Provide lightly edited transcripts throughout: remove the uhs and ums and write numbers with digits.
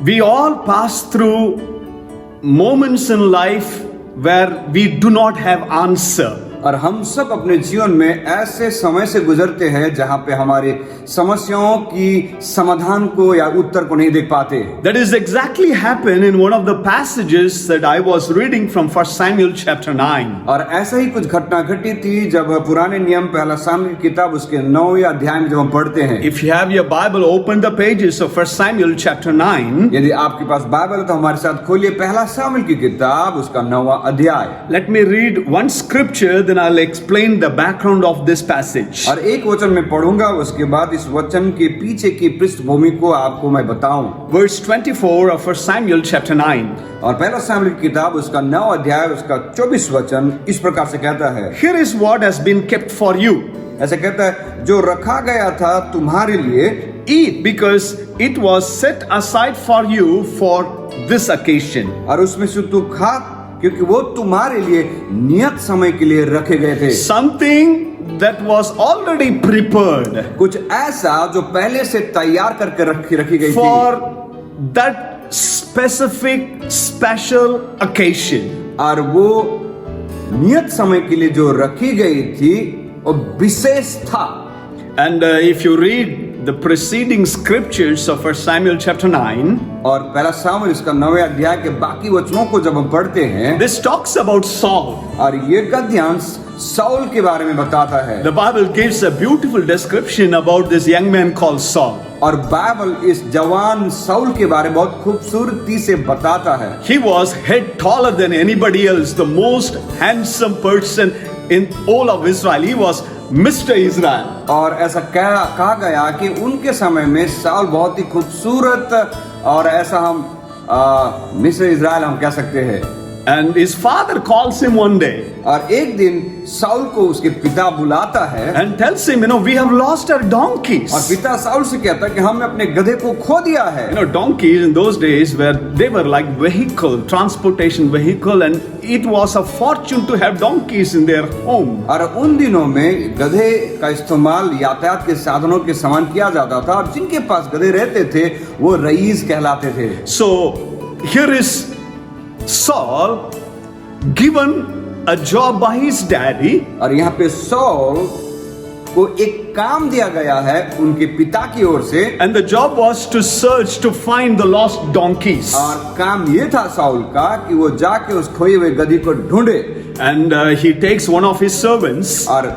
We all pass through moments in life where we do not have answer. और हम सब अपने जीवन में ऐसे समय से गुजरते हैं जहां पे हमारे समस्याओं की समाधान को या उत्तर को नहीं देख पाते. That is exactly happened in one of the passages that I was reading from 1 Samuel chapter 9. और ऐसा ही कुछ घटना घटी थी जब पुराने नियम पहला सामुएल की किताब उसके 9वें अध्याय में जब हम पढ़ते हैं. If you have your Bible, open the pages of 1 Samuel chapter 9. यदि आपके पास बाइबल है तो हमारे साथ खोलिए पहला सामुएल की किताब उसका 9वां अध्याय. Let me read one scripture, then I'll explain the background of this passage. और एक वचन मैं पढ़ूंगा उसके बाद इस वचन के पीछे की पृष्ठभूमि को आपको मैं बताऊं. Verse 24 of 1 Samuel chapter 9. और पहला सामुएल की किताब उसका 9वां अध्याय उसका 24 वचन इस प्रकार से कहता है. Here is what has been kept for you. ऐसे कहता है जो रखा गया था तुम्हारे लिए, Eat, because it was set aside for you for this occasion. और उसमें से तू खा क्योंकि वो तुम्हारे लिए नियत समय के लिए रखे गए थे. Something that was already prepared कुछ ऐसा जो पहले से तैयार करके रखी गई थी for that specific special occasion. और वो नियत समय के लिए जो रखी गई थी वो विशेष था. And if you read the preceding scriptures of 1 Samuel chapter 9, और पहला सामुएल इसका 9वें अध्याय के बाकी वचनों को जब हम पढ़ते हैं, this talks about Saul. और ये गद्यांश साउल के बारे में बताता है. The Bible gives a beautiful description about this young man called Saul. और बाइबल इस जवान साउल के बारे में बहुत खूबसूरती से बताता है. He was head taller than anybody else, the most handsome person in all of Israel. He was Mr. Israel. और ऐसा कहा गया कि उनके समय में साउल बहुत ही खूबसूरत और ऐसा हम मिस्टर इज़राइल हम कह सकते हैं. And his father calls him one day और एक दिन साउल को उसके पिता बुलाता है and tells him, we have lost our donkeys. और पिता साउल से कहता है कि हमने अपने गधे को खो दिया है. Donkeys in those days they were like transportation vehicle, and it was a fortune to have donkeys in their home. और उन दिनों में गधे का इस्तेमाल यातायात के साधनों के समान किया जाता था और जिनके पास गधे रहते थे वो रईस कहलाते थे. So here is Saul given a job by his daddy. और यहाँ पे साउल को एक काम दिया गया है उनके पिता की ओर से. And the job was to search to find the lost donkeys. और काम ये था साउल का कि वो जाके उस खोए हुए गधी को ढूंढे. And he takes one of his servants. और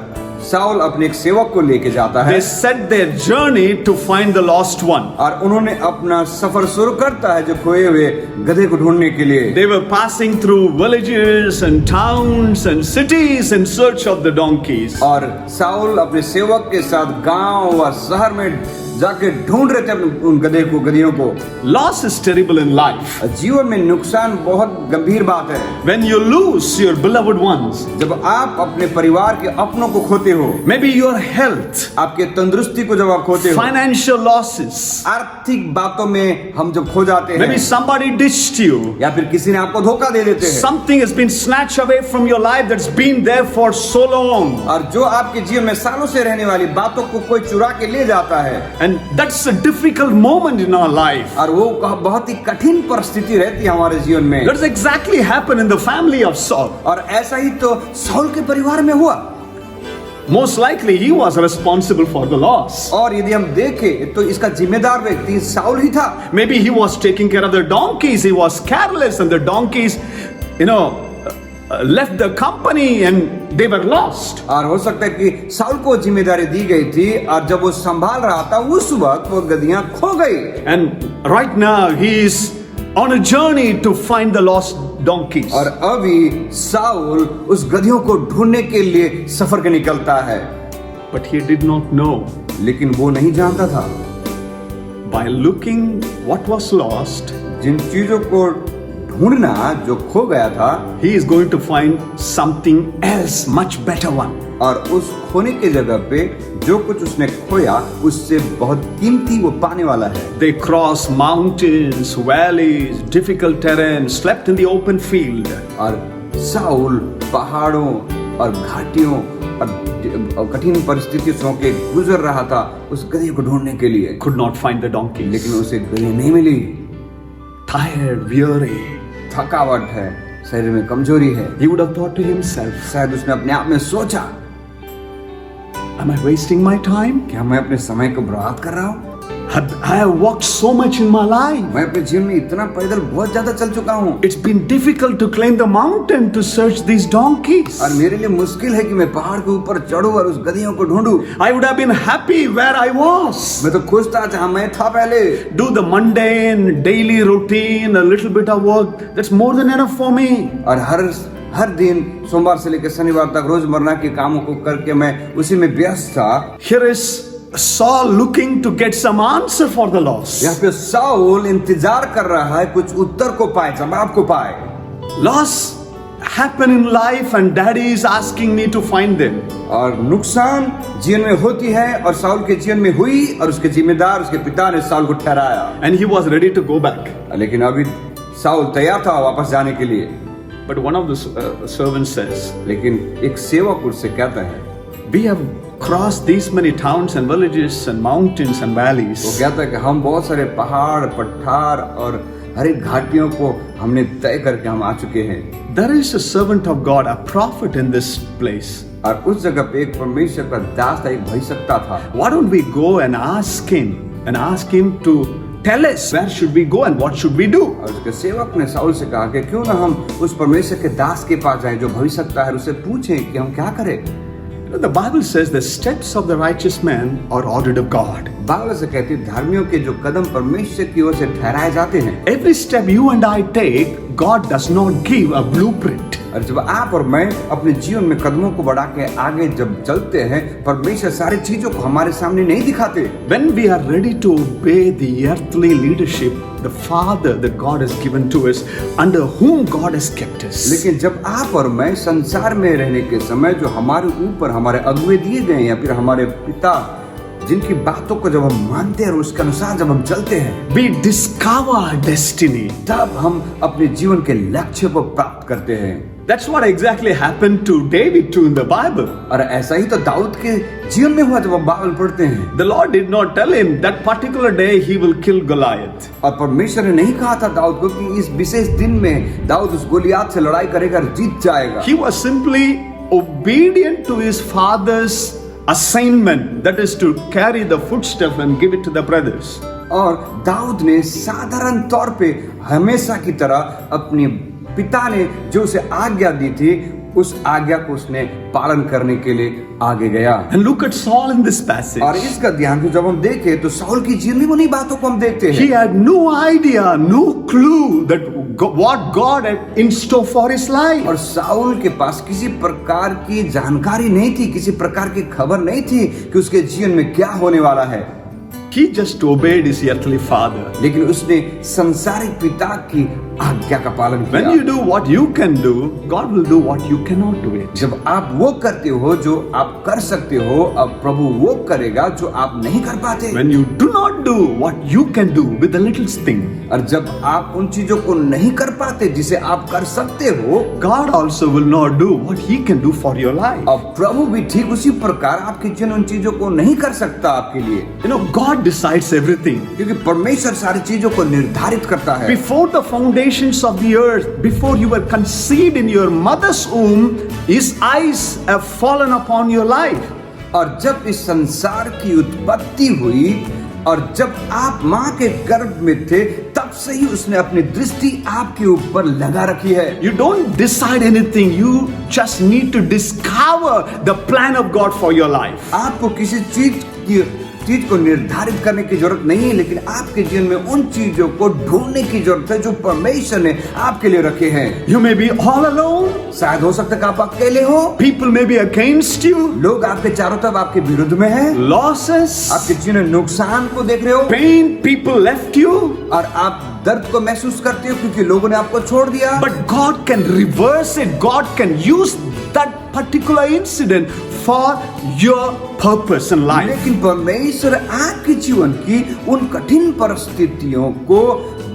साउल अपने एक सेवक को लेके जाता है. They set their journey to find the lost one. और उन्होंने अपना सफर शुरू करता है जो खोए हुए गधे को ढूंढने के लिए. They were passing through villages and towns and cities in search of the donkeys. और साउल अपने सेवक के साथ गांव और शहर में जाके ढूंढ रहे थे उन गधियों को. Loss is terrible in life. जीवन में नुकसान बहुत गंभीर बात है. When you lose your beloved ones, जब आप अपने परिवार के अपनों को खोते हो, maybe your health, आपके तंदुरुस्ती को जब आप खोते हो, financial losses, आर्थिक बातों में हम जब खो जाते हैं, maybe somebody ditched you, या फिर किसी ने आपको धोखा दे देते हैं, something has been snatched away from your life that's been there for so long, और जो आपके जीवन में सालों से रहने वाली बातों को कोई चुरा के ले जाता है, and that's a difficult moment in our life. और वो बहुत ही कठिन परिस्थिति रहती है हमारे जीवन में. That's exactly happened in the family of Saul. और ऐसा ही तो साउल के परिवार में हुआ. Most likely he was responsible for the loss. और यदि हम देखें तो इसका जिम्मेदार व्यक्ति साउल ही था. Maybe he was taking care of the donkeys. He was careless, and the donkeys, left the company and they were lost. और हो सकता है कि साउल को जिम्मेदारी दी गई थी और जब वो संभाल रहा था उस वक्त वो गधियां खो गई. And right now he is on a journey to find the lost donkeys. और अभी साउल उस गधियों को ढूंढने के लिए सफर के निकलता है. But he did not know. लेकिन वो नहीं जानता था. By looking what was lost, जिन चीजों को ढूंढना जो खो गया था, he is going to find something else, much better one. और उस खोने के जगह पे जो कुछ उसने खोया उससे बहुत कीमती वो पाने वाला है. They crossed mountains, valleys, difficult terrain, slept in the open field. और साउल पहाड़ों और घाटियों और कठिन परिस्थितियों के गुजर रहा था उस गधे को ढूंढने के लिए. Could not find the donkeys. लेकिन उसे गधे नहीं मिली. tired, weary. थकावट है, शरीर में कमजोरी है। He would have thought to himself, शायद उसने अपने आप में सोचा, am I wasting my time? क्या मैं अपने समय को बर्बाद कर रहा हूँ? I have walked so much in my life. मैं अपने जीवन में इतना पैदल बहुत ज्यादा चल चुका हूँ It's been difficult to climb the mountain to search these donkeys. और मेरे लिए मुश्किल है कि मैं पहाड़ के ऊपर चढ़ूं और उस गधियों को ढूंढूं। I would have been happy where I was. मैं तो खुश था जहां मैं था पहले। Do the mundane, daily routine, a little bit of work. That's more than enough for me. और हर दिन सोमवार से लेकर शनिवार तक रोजमर्रा के कामों को करके मैं उसी में व्यस्त था। Here is Saul looking to get some answer for the loss. यहाँ पे साउल इंतजार कर रहा है कुछ उत्तर को पाए, जवाब को पाए। Loss happen in life and daddy is asking me to find them. और नुकसान जीवन में होती है और साउल के जीवन में हुई और उसके जिम्मेदार उसके पिता ने साउल को ठहराया। And he was ready to go back. लेकिन अभी साउल तैयार था वापस जाने के लिए। But one of the servants says, लेकिन एक सेवक उससे कहता है, we have crossed these many towns and villages and mountains and valleys. वो कहता है कि हम बहुत सारे पहाड़, पठार और हर एक घाटियों को हमने तय करके हम आ चुके हैं। There is a servant of God, a prophet in this place. और उस जगह पे एक परमेश्वर का दास था, एक भविष्यवक्ता था। Why don't we go and ask him to tell us where should we go and what should we do? और उसके सेवक ने साउल से कहा कि क्यों ना हम उस परमेश्वर के दास के पास जाएं जो भविष्यवक्ता है, उससे पूछें कि हम क्या करें। The Bible says the steps of the righteous man are ordered of God. Bible से कहती है धार्मियों के जो कदम परमेश्वर की ओर से ठहराए जाते हैं। Every step you and I take, God does not give a blueprint. और जब आप और मैं अपने जीवन में कदमों को बढ़ा के आगे जब चलते हैं, परमेश्वर सारी चीजों को हमारे सामने नहीं दिखाते। When we are ready to obey the earthly leadership, the Father that God has given to us, under whom God has kept us. लेकिन जब आप और मैं संसार में रहने के समय जो हमारे ऊपर हमारे अगुवे दिए गए या फिर हमारे पिता जिनकी बातों को जब हम मानते हैं और उसके अनुसार जब हम चलते हैं, we discover destiny. तब हम अपने जीवन के लक्ष्य को प्राप्त करते हैं। That's what exactly happened to David too in the Bible. और ऐसा ही तो दाऊद के जीवन में हुआ जब हम बाइबल पढ़ते हैं। The Lord did not tell him that particular day he will kill Goliath. और परमेश्वर ने नहीं कहा था दाऊद को कि इस विशेष दिन में दाऊद उस गोलियात से लड़ाई करेगा और जीत जाएगा। He was simply obedient to his father's assignment, that is to carry the footstep and give it to the brothers. और दाऊद ने साधारण तौर पे हमेशा की तरह अपने पिता ने जो उसे आज्ञा दी थी उस आज्ञा को उसने पालन करने के लिए आगे गया। And look at Saul in this passage. और इसका ध्यान से जब हम देखें तो साउल की जीवन में उन्हीं बातों को हम देखते हैं। He had no idea, no clue that what God had in store for his life. और साउल के पास किसी प्रकार की जानकारी नहीं थी, किसी प्रकार की खबर नहीं थी कि उसके जीवन में क्या होने वाला है। He just obeyed his earthly father. लेकिन उसने संसारिक पिता की आज्ञा का पालन किया। When you do what you can do, God will do what you cannot do it. जब आप वो करते हो जो आप कर सकते हो, अब प्रभु वो करेगा जो आप नहीं कर पाते। When you do not do what you can do with the little thing, और जब आप उन चीजों को नहीं कर पाते जिसे आप कर सकते हो, God also will not do what He can do for your life. अब प्रभु भी ठीक उसी प्रकार आपके जीवन उन चीजों को नहीं कर सकता आपके लिए। You know, God decides everything. क्योंकि परमेश्वर सारी चीजों को निर्धारित करता है। Before the foundations of the earth, before you were conceived in your mother's womb, His eyes have fallen upon your life. और जब इस संसार की उत्पत्ति हुई और जब आप माँ के गर्भ में थे, तब से ही उसने अपनी दृष्टि आपके ऊपर लगा रखी है। You don't decide anything. You just need to discover the plan of God for your life. आपको किसी चीज को निर्धारित करने की जरूरत नहीं है, लेकिन आपके जीवन में उन चीजों को ढूंढने की जरूरत है जो परमेश्वर ने आपके लिए रखे हैं। You may be all alone. शायद हो सकता है कि आप अकेले हो। People may be against you. लोग आपके चारों तरफ आपके विरुद्ध में हैं। Losses, आपके जीवन में नुकसान को देख रहे हो। pain, people left you. और आप दर्द को महसूस करते हो क्योंकि लोगों ने आपको छोड़ दिया। But God can reverse it. God can use that particular incident for your purpose in life. लेकिन परमेश्वर आपके जीवन की उन कठिन परिस्थितियों को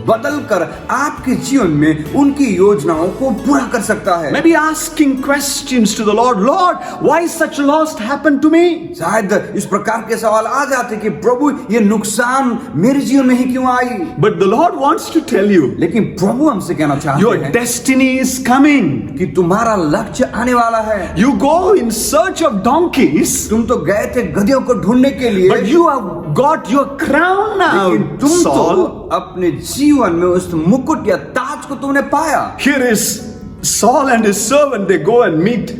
बदल कर आपके जीवन में उनकी योजनाओं को पूरा कर सकता है। Maybe asking questions to the Lord, Lord, why such loss happened to me? शायद इस प्रकार के सवाल आ जाते कि प्रभु ये नुकसान मेरे जीवन में ही क्यों आई? But the Lord wants to tell you, लेकिन प्रभु हमसे कहना चाहते your हैं destiny is coming. कि तुम्हारा लक्ष्य आने वाला है। You go in search of donkeys, तुम तो गए थे गधियों को ढूंढने के लिए, but you have got your crown now, लेकिन तुम तो Saul. अपने जीवन में उस मुकुट या ताज को तुमने पाया। Here is Saul and his servant, they go and meet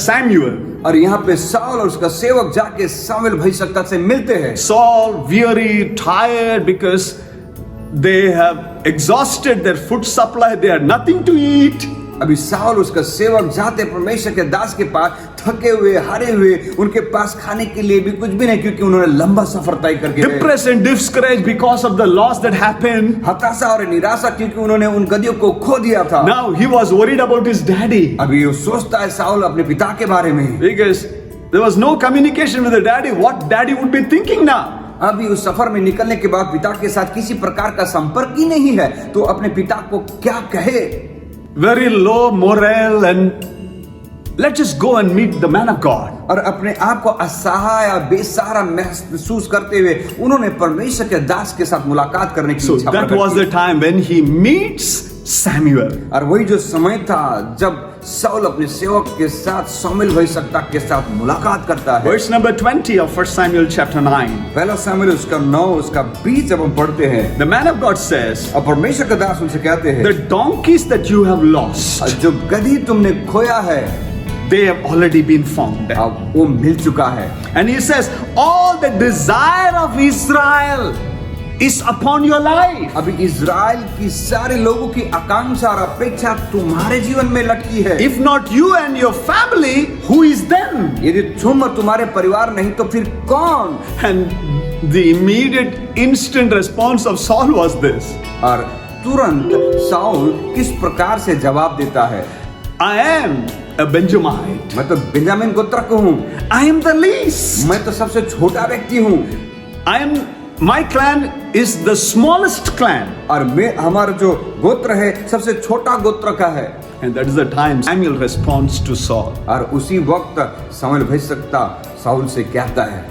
Samuel. और यहाँ पे साउल और उसका सेवक जाके शामिल भविष्यवक्ता से मिलते हैं। Saul, weary, tired, because they have exhausted their food supply, they had nothing to eat. अभी साउल उसका सेवक जाते परमेश्वर के दास के पास, थके हुए, हारे हुए, उनके पास खाने के लिए भी कुछ भी नहीं, क्योंकि उन्होंने लंबा सफर तय करके गए। Depressed and discouraged because of the loss that happened. हताशा और निराशा, क्योंकि उन्होंने उन गधियों को खो दिया था। Now he was worried about his daddy, अभी वो सोचता है साउल अपने पिता के बारे में, because there was no communication with the daddy. What daddy would be thinking now? अभी उस सफर में निकलने के बाद पिता के साथ किसी प्रकार का संपर्क ही नहीं है, तो अपने पिता को क्या कहे? Very low morale, and let's just go and meet the man of God. और अपने आप को असहाय या बेसहारा महसूस करते हुए उन्होंने परमेश्वर के दास के साथ मुलाकात करने की So इच्छा that प्रकट was की। the time when he meets Samuel. और वही जो समय था जब साउल अपने सेवक के साथ शामिल भविष्यवक्ता के साथ मुलाकात करता है। Verse number 20 of 1 Samuel chapter 9. पहला सामुएल उसका 9 उसका 20 जब हम पढ़ते हैं, The man of God says, और परमेश्वर का दास उनसे कहते हैं, the donkeys that you have lost, जो गधी तुमने खोया है they have already been found. अब वो मिल चुका है। And he says, all the desire of Israel is upon your life. अभी इज़राइल की सारे लोगों की आकांक्षा और अपेक्षा तुम्हारे जीवन में लटकी है। If not you and your family, who is them? यदि तुम और तुम्हारे परिवार नहीं तो फिर कौन? And the immediate instant response of Saul was this: और तुरंत साउल किस प्रकार से जवाब देता है? I am a Benjamite. मैं तो बेंजामिन गोत्र का हूँ, I am the least. मैं तो सबसे छोटा व्यक्ति हूँ, My clan is the smallest clan. और मैं हमारा जो गोत्र है सबसे छोटा गोत्र का है। And that is the time Samuel responds to Saul. और उसी वक्त शामिल भविष्यवक्ता साउल से कहता है,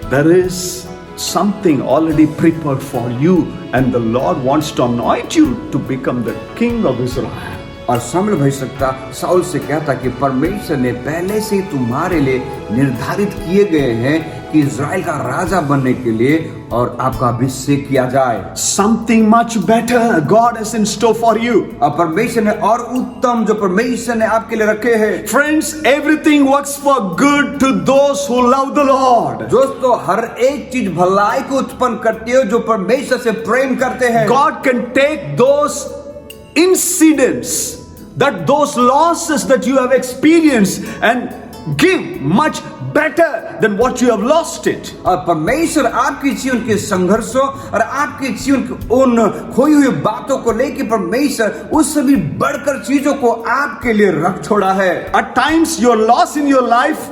There is something already prepared for you, and the Lord wants to anoint you to become the king of Israel. और शामिल भविष्यवक्ता साउल से कहता कि परमेश्वर ने पहले से तुम्हारे लिए निर्धारित किए गए हैं कि इज़राइल का राजा बनने के लिए और आपका अभिषेक किया जाए। Something much better God has in store for you. और परमेश्वर ने और उत्तम जो परमेश्वर ने आपके लिए रखे हैं। Friends, everything works for good to those who love the Lord. दोस्तों, हर एक चीज भलाई को उत्पन्न करती है जो परमेश्वर से प्रेम करते हैं। God can take those incidents, those losses that you have experienced, and give much better than what you have lost it. और परमेश्वर आपके जीवन के संघर्षों और आपके जीवन के उन खोई हुई बातों को लेकर परमेश्वर उस सभी बढ़कर चीजों को आपके लिए रख छोड़ा है। At times your loss in your life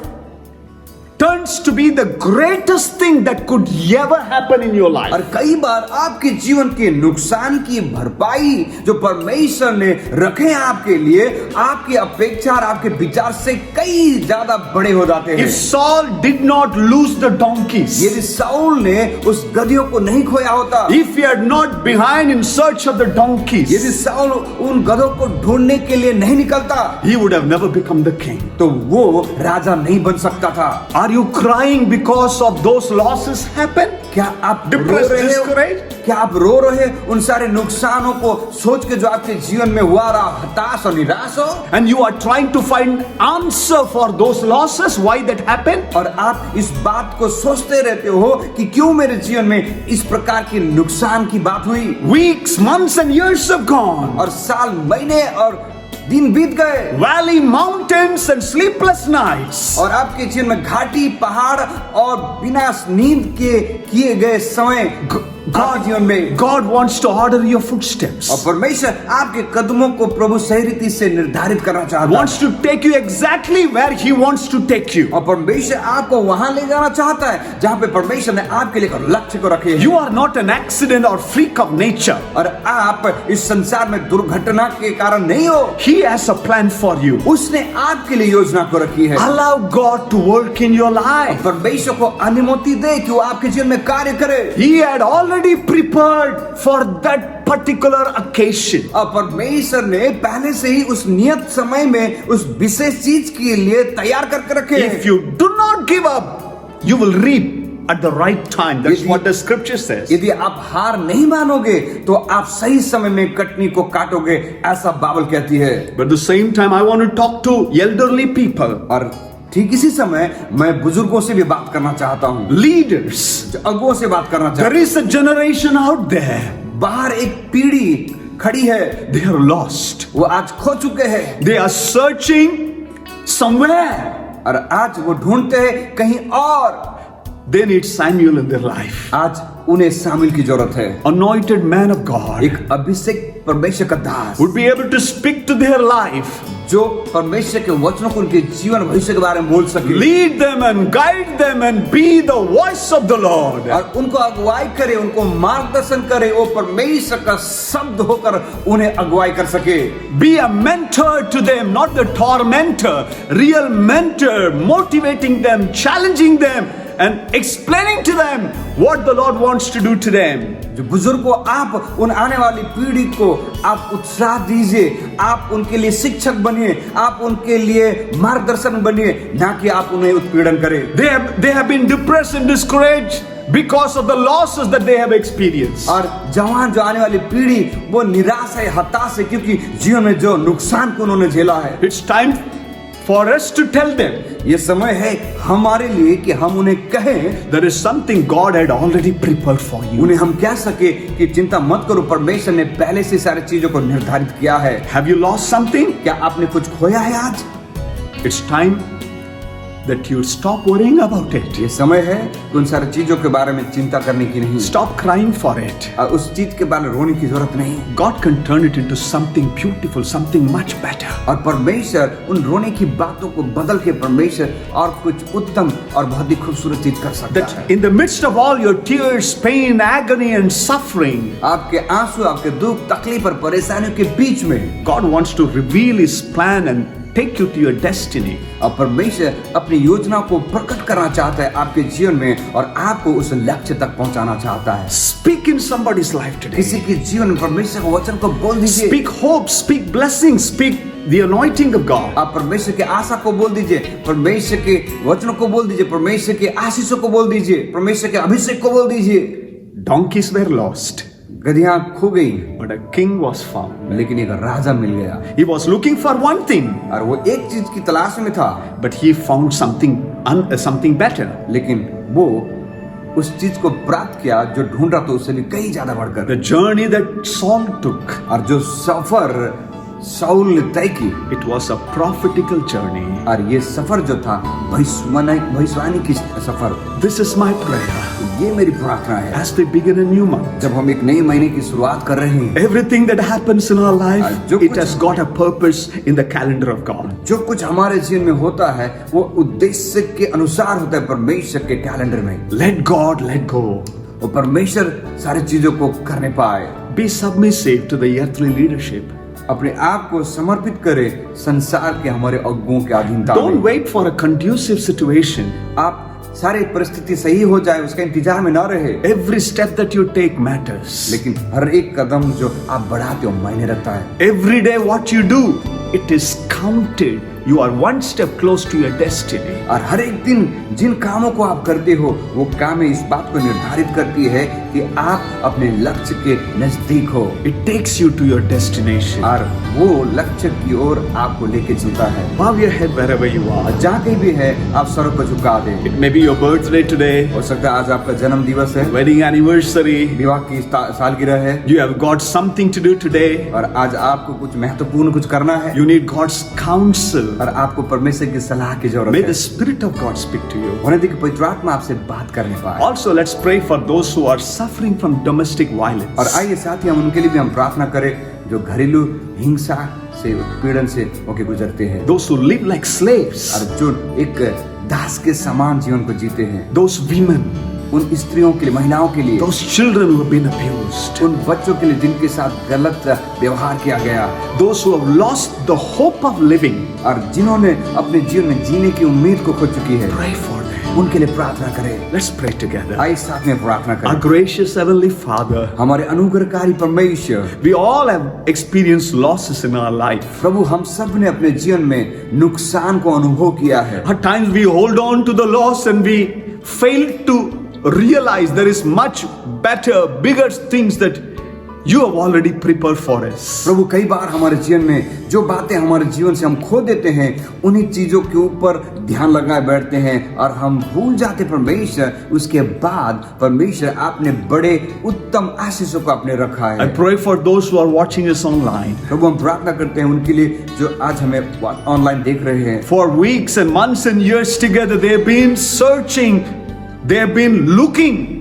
turns to be the greatest thing that could ever happen in your life. और कई बार आपके जीवन के नुकसान की भरपाई जो परमेश्वर ने रखे हैं आपके लिए, आपकी अपेक्षा और आपके विचार से कई ज्यादा बड़े हो जाते हैं। If Saul did not lose the donkeys, यदि साउल ने उस गधियों को नहीं खोया होता, if he had not behind in search of the donkeys, यदि साउल उन गधों को ढूंढने के लिए नहीं निकलता, he would have never become the king. तो वो राजा नहीं बन सकता था। Are you crying because of those losses happen? क्या आप Depressed, रो रहे हो? discouraged? क्या आप रो रहे हैं उन सारे नुकसानों को सोच के जो आपके जीवन में हुआ रहा, हताश और निराश हो? And you are trying to find answer for those losses, why that happened? और आप इस बात को सोचते रहते हो कि क्यों मेरे जीवन में इस प्रकार की नुकसान की बात हुई? Weeks, months and years have gone. और साल, महीने और दिन बीत गए, Valley, mountains and sleepless nights. और आपके जीवन में घाटी, पहाड़ और बिना नींद के किए गए समय, आपके जीवन में God wants to order your footsteps. और परमेश्वर आपके कदमों को प्रभु सही रीति से निर्धारित करना चाहता है। Wants to take you exactly where He wants to take you. और परमेश्वर आपको वहां ले जाना चाहता है जहां पे परमेश्वर ने आपके लिए लक्ष्य को रखे है। You are not an accident or freak of nature. और आप इस संसार में दुर्घटना के कारण नहीं हो। He has a plan for you. उसने आपके लिए योजना को रखी है। Allow God to work in your life. परमेश्वर को अनुमति दे कि वो आपके जीवन में कार्य करे। He had already prepared for that particular occasion. और परमेश्वर ने पहले से ही उस नियत समय में उस विशेष चीज के लिए तैयार करके रखे हैं। If you do not give up, you will reap at the right time. That's what the scripture says. यदि आप हार नहीं मानोगे तो आप सही समय में कटनी को काटोगे, ऐसा बाइबल कहती है। But at the same time, I want to talk to elderly people. और ठीक इसी समय मैं बुजुर्गों से भी बात करना चाहता हूँ, Leaders. अगुओं से बात करना चाहता There is a generation out there. हूँ। बाहर एक पीढ़ी खड़ी है, They are lost. वो आज खो चुके हैं They are searching somewhere. और आज वो ढूंढते हैं कहीं और। They need Samuel in their life. आज उन्हें शामिल की जरूरत है। Anointed man of God एक अभिषेक परमेश्वर का दास would be able to speak to their life, जो परमेश्वर के वचनों को उनके जीवन भविष्य के बारे में बोल सके, lead them and guide them and be the voice of the Lord. और उनको अगुवाई करे, उनको मार्गदर्शन करे, वो परमेश्वर का शब्द होकर उन्हें अगुवाई कर सके। Be a mentor to them, not the tormentor. Real mentor, motivating them, challenging them, and explaining to them what the Lord wants to do to them. जो बुजुर्ग को आप उन आने वाली पीढ़ी को आप उत्साह दीजिए, आप उनके लिए शिक्षक बनिए, आप उनके लिए मार्गदर्शन बनिए, ना कि आप उन्हें उत्पीड़न करें। They have been depressed and discouraged because of the losses that they have experienced. और जवान जो आने वाली पीढ़ी वो निराश है, हताश है, क्योंकि जीवन में जो नुकसान को उन्होंने झेला है। It's time for us to tell them ये समय है हमारे लिए कि हम उन्हें कहें, there is something God had already prepared for you. उन्हें हम कह सके कि चिंता मत करो, परमेश्वर ने पहले से सारी चीजों को निर्धारित किया है। Have you lost something? क्या आपने कुछ खोया है आज? It's time that you stop worrying about it. ये समय है कि उन सारी चीजों के बारे में चिंता करने की नहीं, Stop crying for it. और उस चीज के बारे में रोने की जरूरत नहीं। God can turn it into something beautiful, something much better. और परमेश्वर उन रोने की बातों को बदल के परमेश्वर और कुछ उत्तम और बहुत ही खूबसूरत चीज कर सकता है। That in the midst of all your tears, pain, agony and suffering, आपके आंसू, आपके दुख, तकलीफ और परेशानियों के बीच में God wants to reveal His plan and take you to your destiny. और परमेश्वर अपनी योजना को प्रकट करना चाहता है आपके जीवन में और आपको उस लक्ष्य तक पहुंचाना चाहता है। Speak in somebody's life today. किसी के जीवन में परमेश्वर के वचन को बोल दीजिए। Speak hope, speak blessing, speak the anointing of God. आप परमेश्वर की आशा को बोल दीजिए, परमेश्वर के वचनों को बोल दीजिए, परमेश्वर के आशीषों को बोल दीजिए, परमेश्वर के अभिषेक को बोल दीजिए। Donkeys were lost, गधियां खो गई, but a king was found. लेकिन एक राजा मिल गया। He was looking for one thing, और वो एक चीज की तलाश में था, but he found something better. लेकिन वो उस चीज को प्राप्त किया जो ढूंढ रहा था उससे भी कई ज्यादा बढ़कर। The journey that Saul took, और जो सफर शाऊल ने तय की, it was a prophetical journey. और ये सफर जो था भविष्यवाणी की सफर। This is my prayer. ये मेरी प्रार्थना है As we begin a new month, जब हम एक नए महीने की शुरुआत कर रहे हैं, everything that happens in our life, जो it कुछ- has got a purpose in the calendar of God. जो कुछ हमारे जीवन में होता है वो उद्देश्य के अनुसार होता है परमेश्वर के कैलेंडर में। Let God let go. और परमेश्वर सारी चीजों को करने पाए। Be submissive to the earthly leadership. अपने आप को समर्पित करे संसार के हमारे अगुओं के अधीनता Don't में। wait for a conducive situation. आप सारी परिस्थिति सही हो जाए उसका इंतजार में ना रहे, Every step that you take matters. लेकिन हर एक कदम जो आप बढ़ाते हो मायने रखता है। Every day what you do, it is counted. You are one step close to your destiny. और हर एक दिन जिन कामों को आप करते हो वो कामें इस बात को निर्धारित करती है कि आप अपने लक्ष्य के नजदीक हो, It takes you to your destination. और वो लक्ष्य की ओर आपको लेके चलता है। Bow your head wherever you are. और जहाँ कहीं भी है आप सर को झुका दें। It may be your birthday today, हो सकता है आज आपका जन्म दिवस है, wedding anniversary. विवाह की सालगिरह है, You have got something to do today. और आज आपको कुछ महत्वपूर्ण कुछ करना है, You need God's counsel. और आपको परमेश्वर की सलाह की जरूरत May है। the Spirit of God speak to you. होने दे कि पवित्र आत्मा आपसे बात करने पाए। Also, let's pray for those who are suffering from domestic और violence. आइए साथ ही हम उनके लिए भी हम प्रार्थना करें जो घरेलू हिंसा से पीड़न से होके गुजरते हैं Those who live like slaves. और जो एक दास के समान जीवन को जीते हैं, Those women. उन स्त्रियों के लिए, महिलाओं के लिए, Those children who have been abused. उन बच्चों के लिए जिनके साथ गलत व्यवहार किया गया Those who have lost the hope of living. और जिन्होंने अपने जीवन में जीने की उम्मीद को खो चुकी है, Pray for them. उनके लिए प्रार्थना करें। Let's pray together. आइए साथ में प्रार्थना Our करें। gracious Heavenly Father, हमारे अनुग्रहकारी परमेश्वर, we all have experienced losses in our life. प्रभु हम सब ने अपने जीवन में नुकसान को अनुभव किया है। At times we hold on to the loss and we fail to realize there is much better, bigger things that you have already prepared for us. प्रभु कई बार हमारे जीवन में जो बातें हमारे जीवन से हम खो देते हैं, उन्हीं चीजों के ऊपर ध्यान लगाए बैठते हैं और हम भूल जाते परमेश्वर, उसके बाद परमेश्वर आपने बड़े उत्तम आशीषों को आपने रखा I है। pray for those who are watching us online. प्रभु हम प्रार्थना करते हैं उनके लिए जो आज हमें ऑनलाइन देख रहे हैं। For weeks and months and years together, they have been searching, they have been looking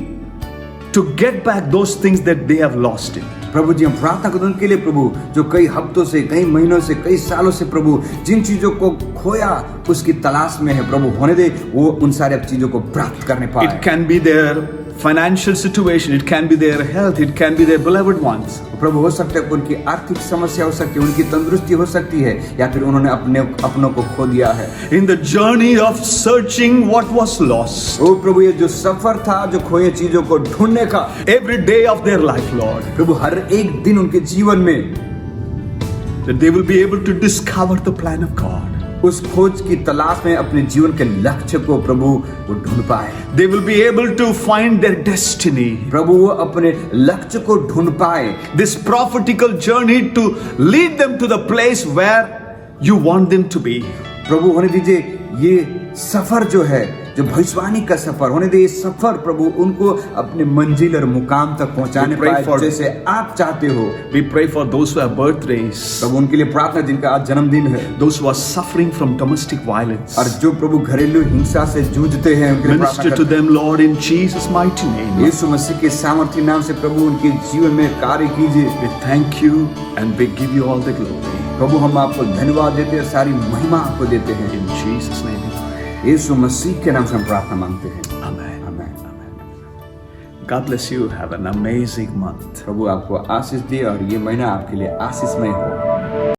to get back those things that they have lost it. प्रभु जी हम प्रार्थना करते हैं उनके लिए प्रभु जो कई हफ्तों से, कई महीनों से, कई सालों से प्रभु जिन चीजों को खोया उसकी तलाश में है, प्रभु होने दे वो उन सारे चीजों को प्राप्त करने पाए। It can be their financial situation, it can be their health, it can be their beloved ones. प्रभु हो सकता है कि उनकी आर्थिक समस्या हो सकती है, उनकी तंदुरुस्ती हो सकती है, या फिर उन्होंने अपनों को खो दिया है। In the journey of searching what was lost, ओ प्रभु ये जो सफर था जो खोए चीजों को ढूंढने का, every day of their life, Lord, प्रभु हर एक दिन उनके जीवन में that they will be able to discover the plan of God. उस खोज की तलाश में अपने जीवन के लक्ष्य को प्रभु वो ढूंढ पाए। They will be able to find their destiny. प्रभु वो अपने लक्ष्य को ढूंढ पाए। This prophetical journey to lead them to the place where you want them to be. प्रभु होने दीजिए ये सफर जो है, जो भविष्यवाणी का सफर होने दे, ये सफर प्रभु उनको अपने मंजिल और मुकाम तक पहुंचाने पाए जैसे आप चाहते हो। We pray for those who have birthdays, प्रभु उनके लिए प्रार्थना जिनका आज जन्मदिन है, those who are suffering from domestic violence. और जो प्रभु घरेलू हिंसा से जूझते हैं उनके लिए Minister प्रार्थना to them, Lord, in Jesus' mighty name. यीशु मसीह के सामर्थ्य नाम से प्रभु उनके जीवन में कार्य कीजिए। We thank you and we give you all the glory. प्रभु हम आपको धन्यवाद देते हैं, सारी महिमा आपको देते हैं। In Jesus' name we pray. यीशु मसीह के नाम से हम प्रार्थना मांगते हैं। Amen. आमीन। God bless you. Have an amazing month. प्रभु आपको आशीष दे और ये महीना आपके लिए आशीषमय हो।